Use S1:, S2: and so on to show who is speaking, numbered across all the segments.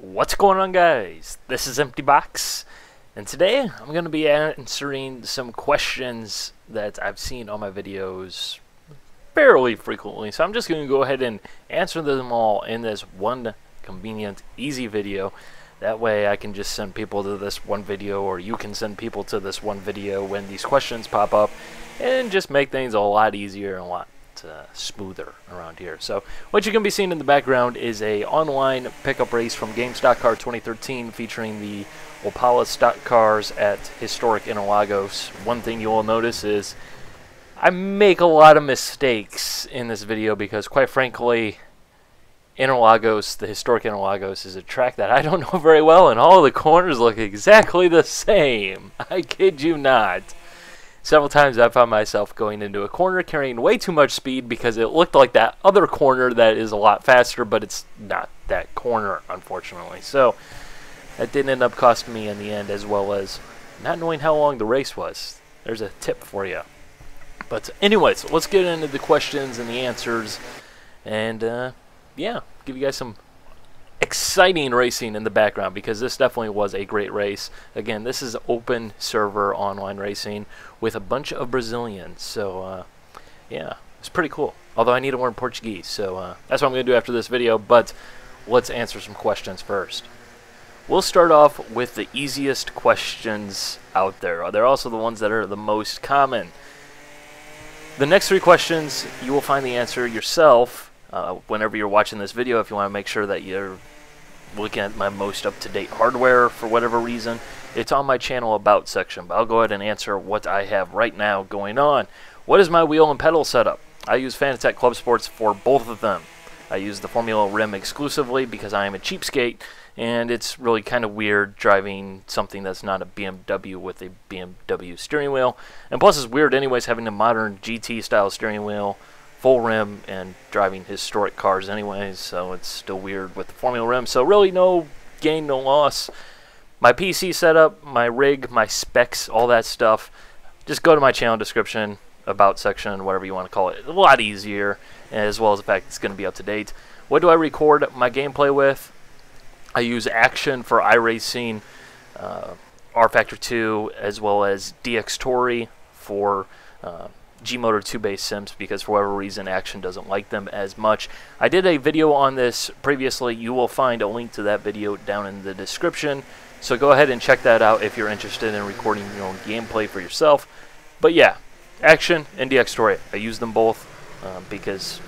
S1: What's going on, guys? This is Empty Box, and today I'm going to be answering some questions that I've seen on my videos fairly frequently. So I'm just going to go ahead and answer them all in this one convenient, easy video. That way I can just send people to this one video, or you can send people to this one video when these questions pop up, and just make things a lot easier and a lot smoother around here. So what you can be seeing in the background is a online pickup race from Game Stock Car 2013 featuring the Opala stock cars at historic Interlagos. One thing you will notice is I make a lot of mistakes in this video because, quite frankly, Interlagos, the historic Interlagos, is a track that I don't know very well, and all the corners look exactly the same. I kid you not. Several times I found myself going into a corner carrying way too much speed because it looked like that other corner that is a lot faster, but it's not that corner, unfortunately. So that did end up costing me in the end, as well as not knowing how long the race was. There's a tip for you. But anyways, let's get into the questions and the answers, and yeah, give you guys some exciting racing in the background, because this definitely was a great race. Again, this is open server online racing with a bunch of Brazilians, so yeah, it's pretty cool. Although I need to learn Portuguese, so that's what I'm going to do after this video. But let's answer some questions first. We'll start off with the easiest questions out there. They're also the ones that are the most common. The next three questions, you will find the answer yourself whenever you're watching this video. If you want to make sure that you're looking at my most up-to-date hardware for whatever reason, it's on my channel About section, but I'll go ahead and answer what I have right now going on. What is my wheel and pedal setup? I use Fanatec Club Sports for both of them. I use the Formula rim exclusively because I am a cheapskate, and it's really kind of weird driving something that's not a BMW with a BMW steering wheel. And plus it's weird anyways having a modern GT style steering wheel, full rim, and driving historic cars anyways, so it's still weird with the Formula rim. So really no gain, no loss. My PC setup, my rig, my specs, all that stuff, just go to my channel description, About section, whatever you want to call it. A lot easier, as well as the fact it's going to be up to date. What do I record my gameplay with? I use Action for iRacing, R-Factor 2, as well as DxTory for Gmotor 2 based sims, because for whatever reason Action doesn't like them as much. I did a video on this previously. You will find a link to that video down in the description, so go ahead and check that out if you're interested in recording your own gameplay for yourself. But yeah, Action and DxTory, I use them both because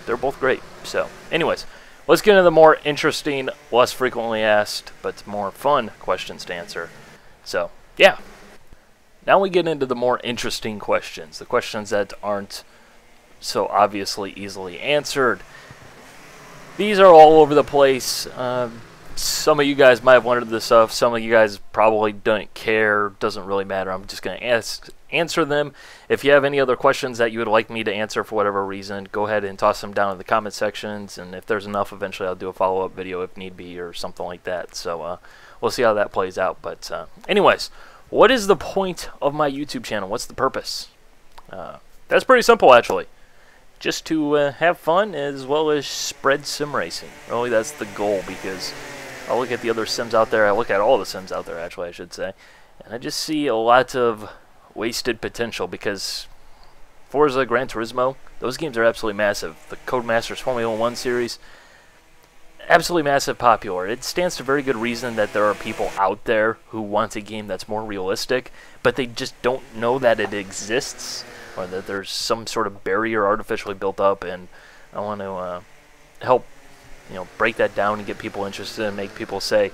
S1: they're both great. So anyways, let's get into the more interesting, less frequently asked, but more fun questions to answer. So yeah, now we get into the more interesting questions, the questions that aren't so obviously easily answered. These are all over the place. Some of you guys might have wondered this stuff. Some of you guys probably don't care. Doesn't really matter. I'm just going to answer them. If you have any other questions that you would like me to answer for whatever reason, go ahead and toss them down in the comment sections. And if there's enough, eventually I'll do a follow-up video if need be, or something like that. So we'll see how that plays out. But anyways, what is the point of my YouTube channel? What's the purpose? That's pretty simple, actually. Just to have fun, as well as spread sim racing. Really, that's the goal, because I look at the other sims out there. I look at all the sims out there, actually, I should say. And I just see a lot of wasted potential, because Forza, Gran Turismo, those games are absolutely massive. The Codemasters Formula 1 series, absolutely massive popular. It stands to very good reason that there are people out there who want a game that's more realistic, but they just don't know that it exists, or that there's some sort of barrier artificially built up. And I want to help, break that down and get people interested and make people say,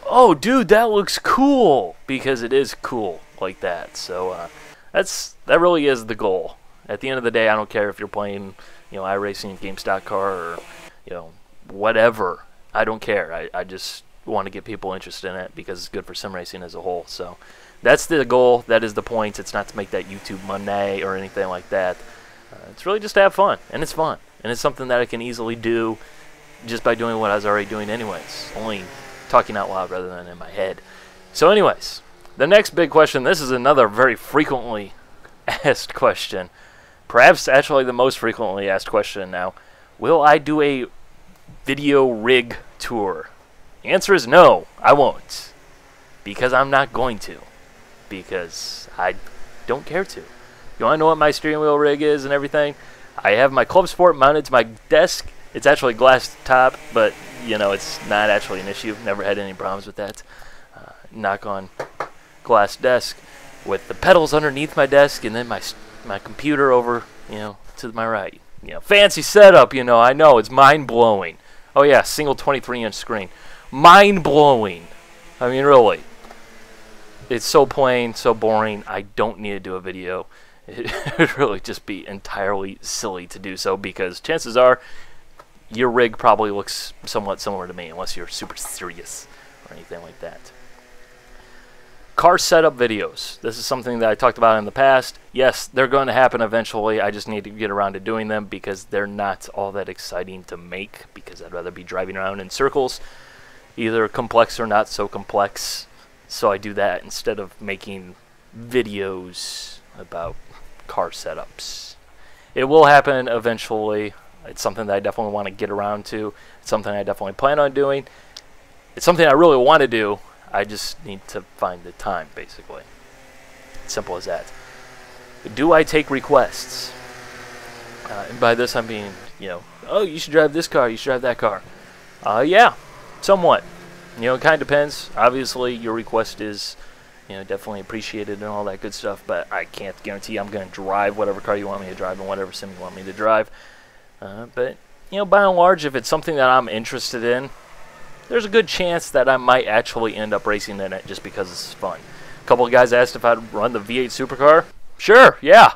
S1: "Oh, dude, that looks cool," because it is cool like that. So that really is the goal. At the end of the day, I don't care if you're playing, iRacing, Game Stock Car, or whatever. I don't care. I just want to get people interested in it because it's good for sim racing as a whole. So that's the goal. That is the point. It's not to make that YouTube money or anything like that. It's really just to have fun, and it's fun, and it's something that I can easily do just by doing what I was already doing anyways, only talking out loud rather than in my head. So anyways, the next big question, this is another very frequently asked question, perhaps actually the most frequently asked question now. Will I do a video rig tour? The answer is no, I won't. Because I'm not going to. Because I don't care to. You want to know what my steering wheel rig is and everything? I have my Club Sport mounted to my desk. It's actually glass top, but, you know, it's not actually an issue. Never had any problems with that. Knock on glass desk with the pedals underneath my desk and then my computer over, you know, to my right. You know, fancy setup, you know, I know. It's mind-blowing. Oh, yeah, single 23-inch screen. Mind-blowing. I mean, really. It's so plain, so boring. I don't need to do a video. It would really just be entirely silly to do so because chances are your rig probably looks somewhat similar to me unless you're super serious or anything like that. Car setup videos. This is something that I talked about in the past. Yes, they're going to happen eventually. I just need to get around to doing them because they're not all that exciting to make because I'd rather be driving around in circles, either complex or not so complex. So I do that instead of making videos about car setups. It will happen eventually. It's something that I definitely want to get around to. It's something I definitely plan on doing. It's something I really want to do. I just need to find the time, basically. Simple as that. Do I take requests? And by this I mean, you know, oh, you should drive this car, you should drive that car. Yeah, somewhat. You know, it kind of depends. Obviously, your request is, you know, definitely appreciated and all that good stuff, but I can't guarantee I'm going to drive whatever car you want me to drive and whatever sim you want me to drive. But, you know, by and large, if it's something that I'm interested in, there's a good chance that I might actually end up racing in it just because it's fun. A couple of guys asked if I'd run the V8 supercar. Sure, yeah.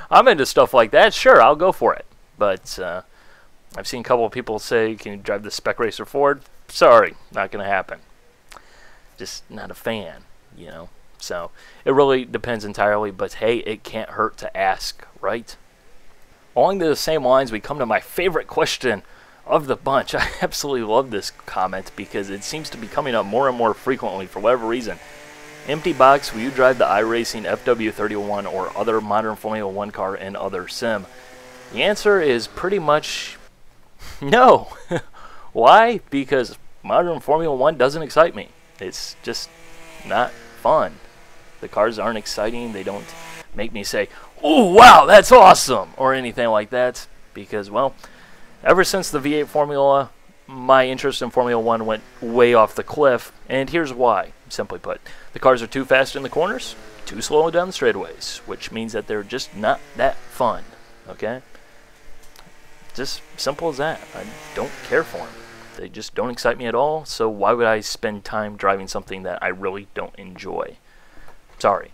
S1: I'm into stuff like that. Sure, I'll go for it. But I've seen a couple of people say, can you drive the Spec Racer Ford? Sorry, not going to happen. Just not a fan, you know. So it really depends entirely, but hey, it can't hurt to ask, right? Along the same lines, we come to my favorite question of the bunch. I absolutely love this comment because it seems to be coming up more and more frequently for whatever reason. Empty box, will you drive the iRacing FW31 or other modern Formula 1 car in other sim? The answer is pretty much no. Why? Because modern Formula 1 doesn't excite me. It's just not fun. The cars aren't exciting. They don't make me say, oh, wow, that's awesome, or anything like that. Because, well, ever since the V8 Formula, my interest in Formula 1 went way off the cliff, and here's why, simply put. The cars are too fast in the corners, too slow down the straightaways, which means that they're just not that fun, okay? Just simple as that. I don't care for them. They just don't excite me at all, so why would I spend time driving something that I really don't enjoy? Sorry.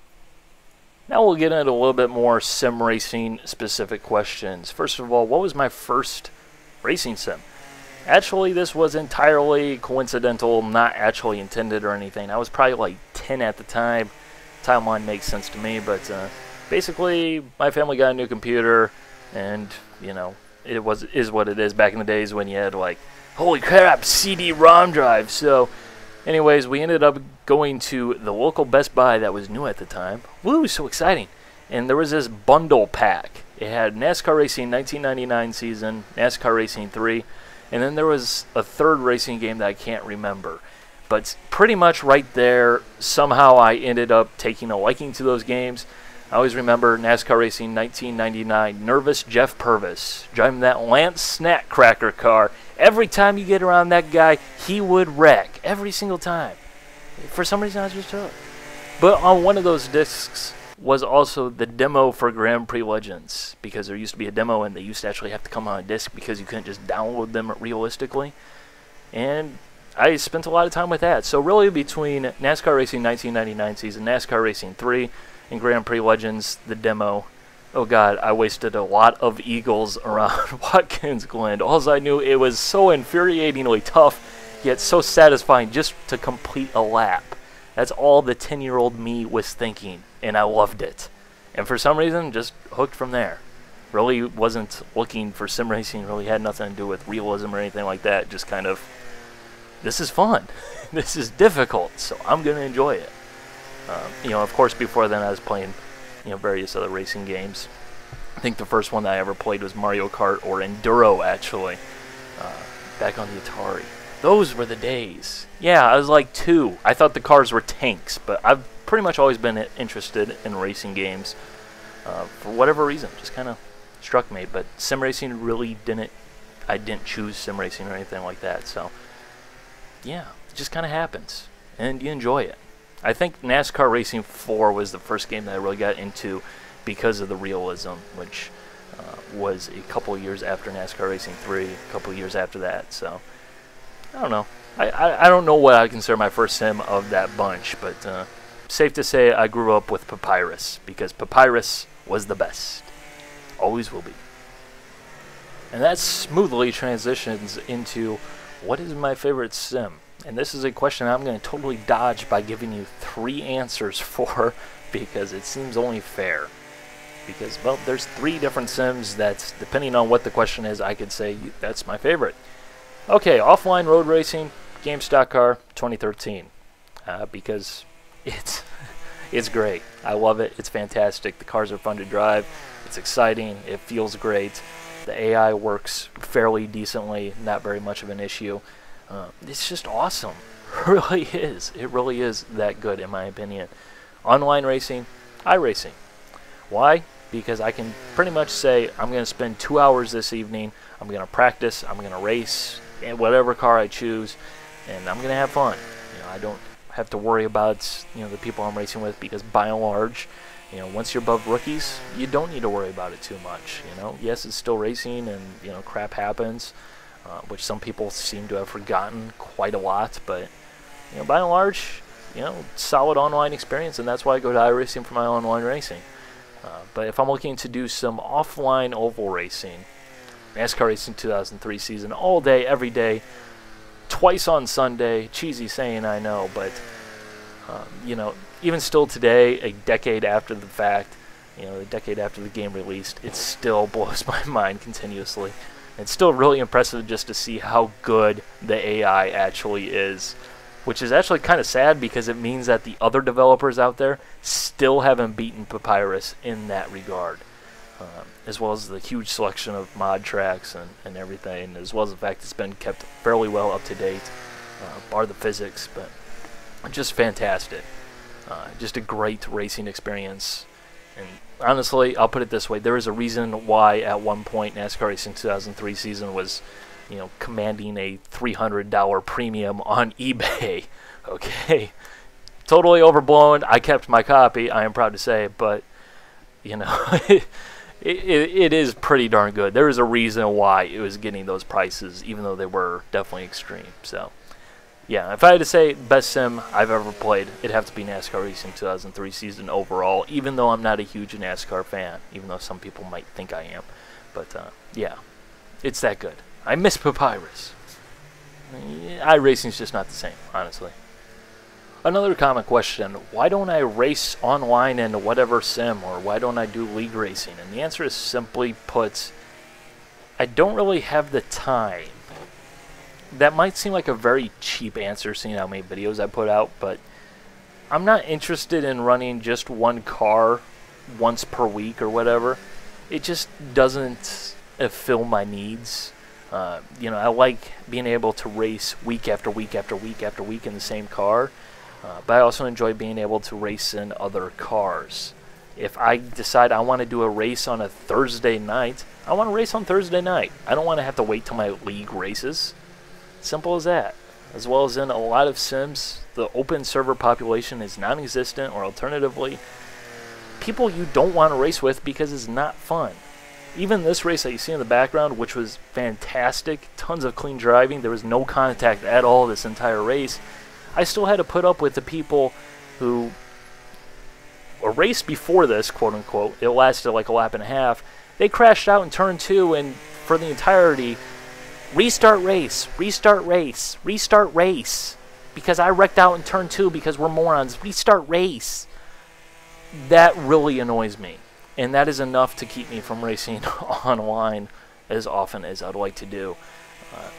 S1: Now we'll get into a little bit more sim racing specific questions. First of all, what was my first racing sim? Actually, this was entirely coincidental, not actually intended or anything. I was probably like 10 at the time. Timeline makes sense to me, but basically my family got a new computer, and you know, it is what it is back in the days when you had like, holy crap, CD-ROM drive. So anyways, we ended up going to the local Best Buy that was new at the time. Woo, so exciting. And there was this bundle pack. It had NASCAR Racing 1999 season, NASCAR Racing 3, and then there was a third racing game that I can't remember. But pretty much right there, somehow I ended up taking a liking to those games. I always remember NASCAR Racing 1999, Nervous Jeff Purvis, driving that Lance Snack Cracker car. Every time you get around that guy, he would wreck. Every single time. For some reason, I was just hooked. But on one of those discs was also the demo for Grand Prix Legends, because there used to be a demo and they used to actually have to come on a disc because you couldn't just download them realistically. And I spent a lot of time with that. So really between NASCAR Racing 1999 season, NASCAR Racing 3, and Grand Prix Legends, the demo, oh god, I wasted a lot of eagles around Watkins Glen. All I knew, it was so infuriatingly tough, yet so satisfying just to complete a lap. That's all the 10-year-old me was thinking, and I loved it. And for some reason, just hooked from there. Really wasn't looking for sim racing, really had nothing to do with realism or anything like that. Just kind of, this is fun. This is difficult, so I'm going to enjoy it. You know, of course, before then I was playing, you know, various other racing games. I think the first one that I ever played was Mario Kart, or Enduro, actually, back on the Atari. Those were the days. Yeah, I was like 2. I thought the cars were tanks, but I've pretty much always been interested in racing games. For whatever reason, just kind of struck me. But sim racing really didn't. I didn't choose sim racing or anything like that. So yeah, it just kind of happens, and you enjoy it. I think NASCAR Racing 4 was the first game that I really got into because of the realism, which was a couple of years after NASCAR Racing 3, a couple of years after that. So I don't know. I don't know what I consider my first sim of that bunch, but safe to say I grew up with Papyrus, because Papyrus was the best. Always will be. And that smoothly transitions into what is my favorite sim. And this is a question I'm going to totally dodge by giving you 3 answers for, because it seems only fair. Because, well, there's 3 different sims that, depending on what the question is, I could say that's my favorite. Okay, offline road racing, Game Stock Car 2013. Because it's great. I love it. It's fantastic. The cars are fun to drive. It's exciting. It feels great. The AI works fairly decently. Not very much of an issue. It's just awesome. It really is. It really is that good, in my opinion. Online racing, iRacing. Why? Because I can pretty much say, I'm going to spend 2 hours this evening. I'm going to practice. I'm going to race in whatever car I choose, and I'm going to have fun. You know, I don't have to worry about, you know, the people I'm racing with, because by and large, you know, once you're above rookies, you don't need to worry about it too much. You know, yes, it's still racing, and you know, crap happens. Which some people seem to have forgotten quite a lot, but you know, by and large, you know, solid online experience, and that's why I go to iRacing for my online racing. But if I'm looking to do some offline oval racing, NASCAR Racing 2003 season, all day, every day, twice on Sunday, cheesy saying, I know, but you know, even still today, a decade after the fact, you know, a decade after the game released, it still blows my mind continuously. It's still really impressive just to see how good the AI actually is, which is actually kind of sad, because it means that the other developers out there still haven't beaten Papyrus in that regard, as well as the huge selection of mod tracks and everything, as well as the fact it's been kept fairly well up to date, bar the physics, but just fantastic. Just a great racing experience. And honestly, I'll put it this way: there is a reason why at one point NASCAR Racing 2003 season was, you know, commanding a $300 premium on eBay. Okay, totally overblown. I kept my copy, I am proud to say, but you know, it is pretty darn good. There is a reason why it was getting those prices, even though they were definitely extreme. So yeah, if I had to say best sim I've ever played, it'd have to be NASCAR Racing 2003 season overall, even though I'm not a huge NASCAR fan, even though some people might think I am. But yeah, it's that good. I miss Papyrus. iRacing's just not the same, honestly. Another common question: why don't I race online in whatever sim, or why don't I do league racing? And the answer is, simply put, I don't really have the time. That might seem like a very cheap answer, seeing how many videos I put out, but I'm not interested in running just one car once per week or whatever. It just doesn't fill my needs. You know, I like being able to race week after week after week after week in the same car, but I also enjoy being able to race in other cars. If I decide I want to do a race on a Thursday night, I want to race on Thursday night. I don't want to have to wait till my league races. Simple as that. As well as in a lot of sims, the open server population is non-existent, or alternatively, people you don't want to race with because it's not fun. Even this race that you see in the background, which was fantastic, tons of clean driving, there was no contact at all this entire race, I still had to put up with the people who, a race before this, quote unquote, it lasted like a lap and a half, they crashed out in turn 2, and for the entirety, restart race, restart race, restart race, because I wrecked out in turn 2 because we're morons, restart race. That really annoys me, and that is enough to keep me from racing online as often as I'd like to do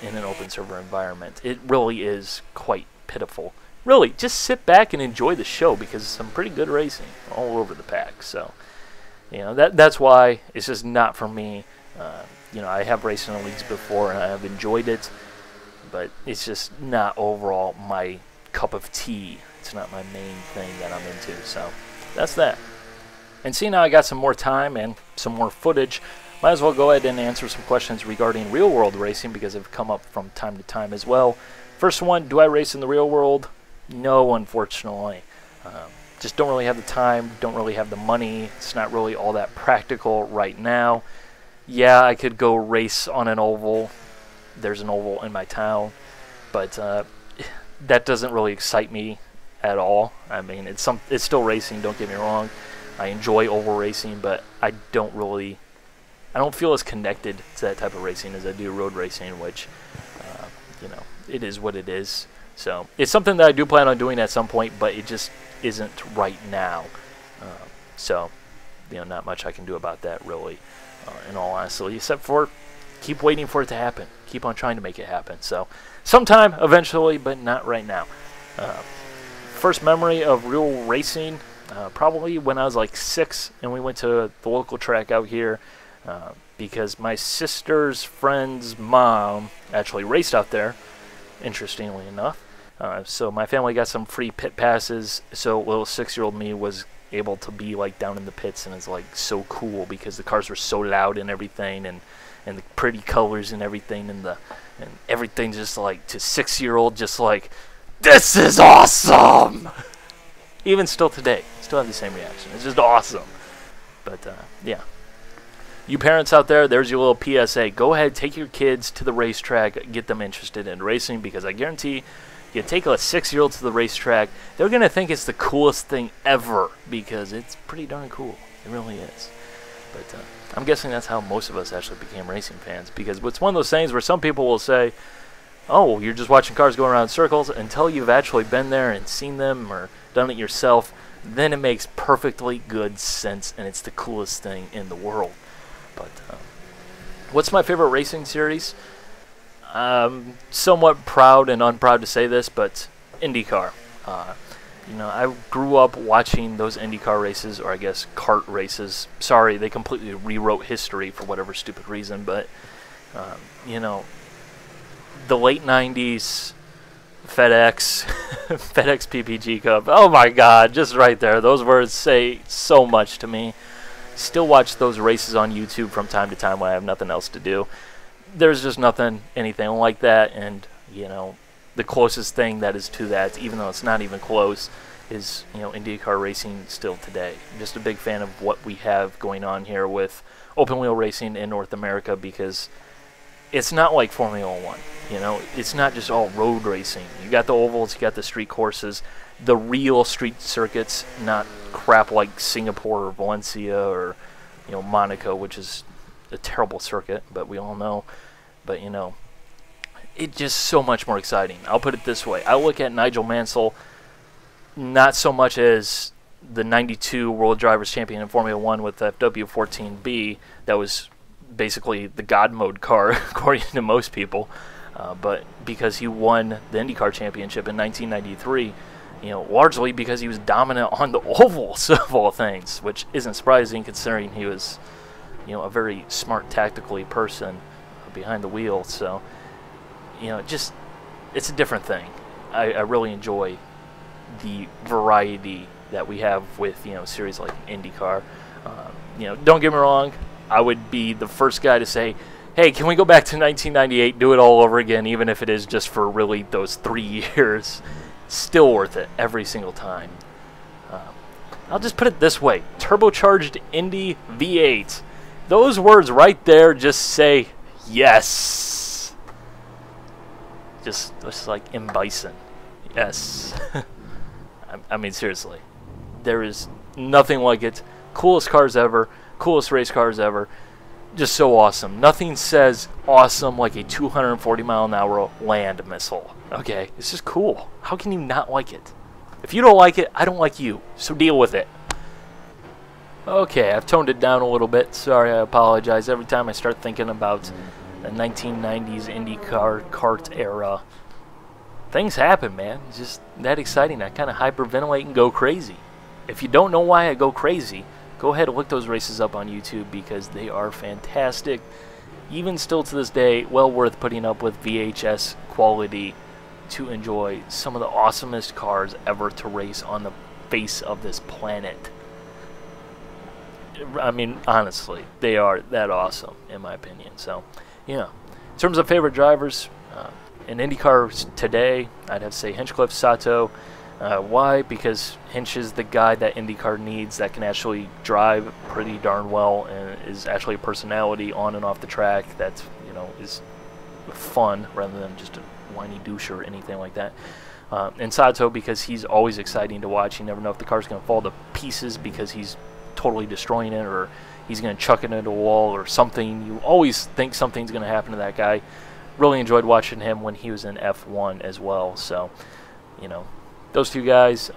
S1: in an open server environment. It really is quite pitiful. Really, just sit back and enjoy the show, because it's some pretty good racing all over the pack. So, you know, that's why it's just not for me. You know, I have raced in leagues before, and I have enjoyed it, but it's just not overall my cup of tea. It's not my main thing that I'm into, so that's that. And see, now I got some more time and some more footage. Might as well go ahead and answer some questions regarding real-world racing because they've come up from time to time as well. First one, do I race in the real world? No, unfortunately. Just don't really have the time, don't really have the money. It's not really all that practical right now. Yeah, I could go race on an oval. There's an oval in my town, but that doesn't really excite me at all. I mean, it's still racing, don't get me wrong. I enjoy oval racing, but I don't feel as connected to that type of racing as I do road racing, which, you know, it is what it is. So it's something that I do plan on doing at some point, but it just isn't right now. So, you know, not much I can do about that, really, in all honesty, except for keep waiting for it to happen. Keep on trying to make it happen. So sometime, eventually, but not right now. First memory of real racing, probably when I was like 6, and we went to the local track out here because my sister's friend's mom actually raced out there, interestingly enough. So my family got some free pit passes, so little 6-year-old me was able to be like down in the pits, and it's like so cool because the cars were so loud and everything, and the pretty colors and everything, and everything just like to 6-year-old, just like, this is awesome. Even still today, still have the same reaction. It's just awesome. But yeah, you parents out there, there's your little PSA. Go ahead, take your kids to the racetrack, get them interested in racing, because I guarantee you take a 6-year-old to the racetrack, they're going to think it's the coolest thing ever, because it's pretty darn cool. It really is. But I'm guessing that's how most of us actually became racing fans, because it's one of those things where some people will say, oh, you're just watching cars going around in circles, until you've actually been there and seen them or done it yourself. Then it makes perfectly good sense, and it's the coolest thing in the world. But what's my favorite racing series? I'm somewhat proud and unproud to say this, but IndyCar. You know, I grew up watching those IndyCar races, or I guess kart races. Sorry, they completely rewrote history for whatever stupid reason, but you know, the late 90s FedEx FedEx PPG Cup. Oh my God, just right there. Those words say so much to me. Still watch those races on YouTube from time to time when I have nothing else to do. There's just anything like that, and you know, the closest thing that is to that, even though it's not even close, is, you know, IndyCar racing still today. I'm just a big fan of what we have going on here with open wheel racing in North America, because it's not like Formula 1. You know, it's not just all road racing. You got the ovals, you got the street courses, the real street circuits, not crap like Singapore or Valencia or, you know, Monaco, which is a terrible circuit, but we all know. But, you know, it's just so much more exciting. I'll put it this way. I look at Nigel Mansell not so much as the 92 World Drivers' Champion in Formula 1 with the FW14B. That was basically the God mode car, according to most people. But because he won the IndyCar Championship in 1993, you know, largely because he was dominant on the ovals of all things, which isn't surprising considering he was, you know, a very smart tactically person behind the wheel. So, you know, just, it's a different thing. I really enjoy the variety that we have with, you know, series like IndyCar. You know, don't get me wrong, I would be the first guy to say, hey, can we go back to 1998, do it all over again, even if it is just for really those 3 years. Still worth it every single time. I'll just put it this way. Turbocharged Indy V8. Those words right there just say yes. Just like M. Bison. Yes. I mean, seriously. There is nothing like it. Coolest cars ever. Coolest race cars ever. Just so awesome. Nothing says awesome like a 240-mile-an-hour land missile. Okay? It's just cool. How can you not like it? If you don't like it, I don't like you. So deal with it. Okay, I've toned it down a little bit. Sorry, I apologize. Every time I start thinking about the 1990s IndyCar kart era, things happen, man. It's just that exciting. I kind of hyperventilate and go crazy. If you don't know why I go crazy, go ahead and look those races up on YouTube, because they are fantastic. even still to this day, well worth putting up with VHS quality to enjoy some of the awesomest cars ever to race on the face of this planet. I mean, honestly, they are that awesome, in my opinion. So, yeah. In terms of favorite drivers, in IndyCar today, I'd have to say Hinchcliffe, Sato. Why? Because Hinch is the guy that IndyCar needs that can actually drive pretty darn well and is actually a personality on and off the track that, you know, is fun rather than just a whiny douche or anything like that. And Sato, because he's always exciting to watch. You never know if the car's going to fall to pieces because he's totally destroying it, or he's going to chuck it into a wall or something. You always think something's going to happen to that guy. Really enjoyed watching him when he was in F1 as well. So, you know, those two guys.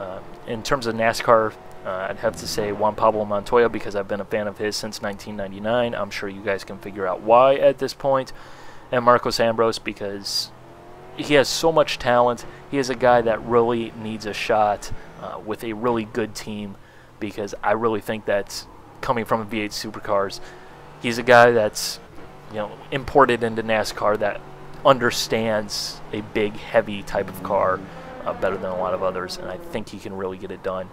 S1: In terms of NASCAR, I'd have to say Juan Pablo Montoya, because I've been a fan of his since 1999. I'm sure you guys can figure out why at this point. And Marcos Ambrose, because he has so much talent. He is a guy that really needs a shot with a really good team, because I really think that coming from a V8 Supercars, he's a guy that's, you know, imported into NASCAR that understands a big, heavy type of car better than a lot of others, and I think he can really get it done.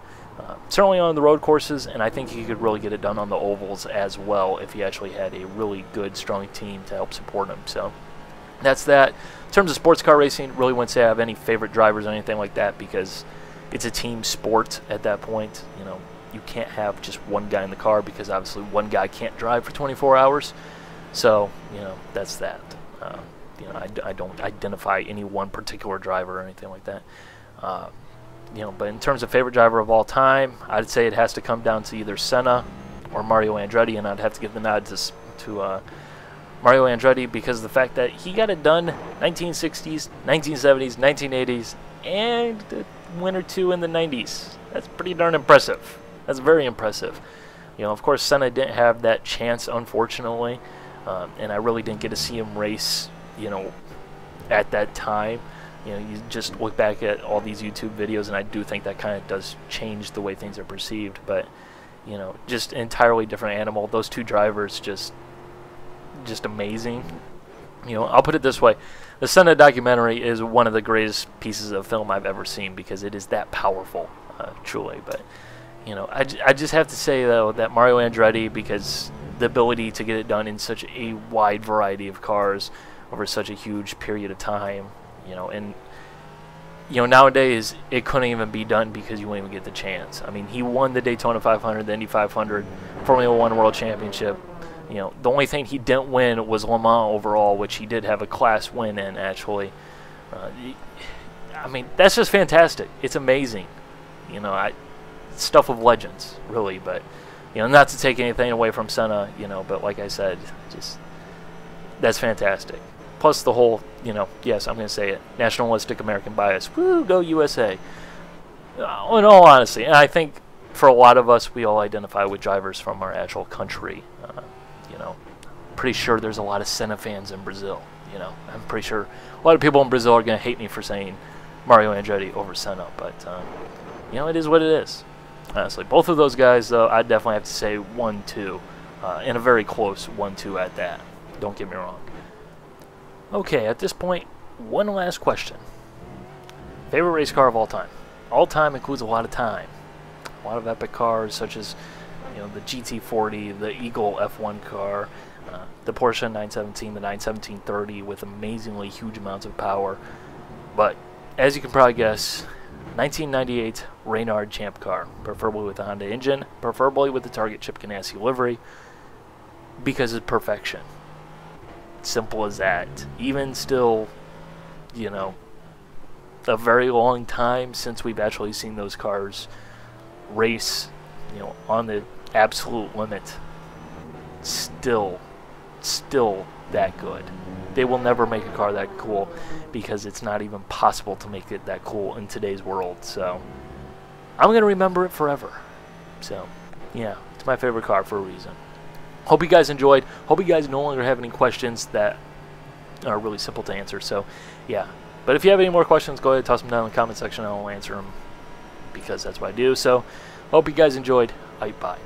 S1: Certainly on the road courses, and I think he could really get it done on the ovals as well if he actually had a really good, strong team to help support him. So that's that. In terms of sports car racing, really wouldn't say I have any favorite drivers or anything like that, because it's a team sport at that point. You know, you can't have just one guy in the car, because obviously one guy can't drive for 24 hours. So, you know, that's that. You know, I don't identify any one particular driver or anything like that. You know, but in terms of favorite driver of all time, I'd say it has to come down to either Senna or Mario Andretti, and I'd have to give the nod to Mario Andretti, because of the fact that he got it done 1960s, 1970s, 1980s, and a win or two in the 90s. That's pretty darn impressive. That's very impressive. You know, of course, Senna didn't have that chance, unfortunately, and I really didn't get to see him race, you know, at that time. You know, you just look back at all these YouTube videos, and I do think that kind of does change the way things are perceived. But, you know, just an entirely different animal. Those two drivers just amazing. You know, I'll put it this way. The Senna documentary is one of the greatest pieces of film I've ever seen, because it is that powerful, truly. But, you know, I just have to say, though, that Mario Andretti, because the ability to get it done in such a wide variety of cars over such a huge period of time, you know, and, you know, nowadays it couldn't even be done because you wouldn't even get the chance. I mean, he won the Daytona 500, the Indy 500, Formula One World Championship. You know, the only thing he didn't win was Le Mans overall, which he did have a class win in, actually. I mean, that's just fantastic. It's amazing. You know, stuff of legends, really. But, you know, not to take anything away from Senna, you know, but like I said, just, that's fantastic. Plus the whole, you know, yes, I'm going to say it, nationalistic American bias. Woo, go USA. In all honesty, and I think for a lot of us, we all identify with drivers from our actual country. You know, pretty sure there's a lot of Senna fans in Brazil. You know, I'm pretty sure a lot of people in Brazil are going to hate me for saying Mario Andretti over Senna, but, you know, it is what it is. Honestly, both of those guys, though, I'd definitely have to say 1-2, and a very close 1-2 at that. Don't get me wrong. Okay, at this point, one last question. Favorite race car of all time? All time includes a lot of time. A lot of epic cars, such as, you know, the GT40, the Eagle F1 car, the Porsche 917, the 917-30 with amazingly huge amounts of power. But, as you can probably guess, 1998 Reynard Champ car, preferably with a Honda engine, preferably with the Target Chip Ganassi livery, because it's perfection. Simple as that. Even still, you know, a very long time since we've actually seen those cars race, you know, on the absolute limit. Still that good. They will never make a car that cool, because it's not even possible to make it that cool in today's world. So I'm going to remember it forever. So, yeah, it's my favorite car for a reason. Hope you guys enjoyed. Hope you guys no longer have any questions that are really simple to answer. So, yeah. But if you have any more questions, go ahead and toss them down in the comment section, and I'll answer them, because that's what I do. So, hope you guys enjoyed. Bye.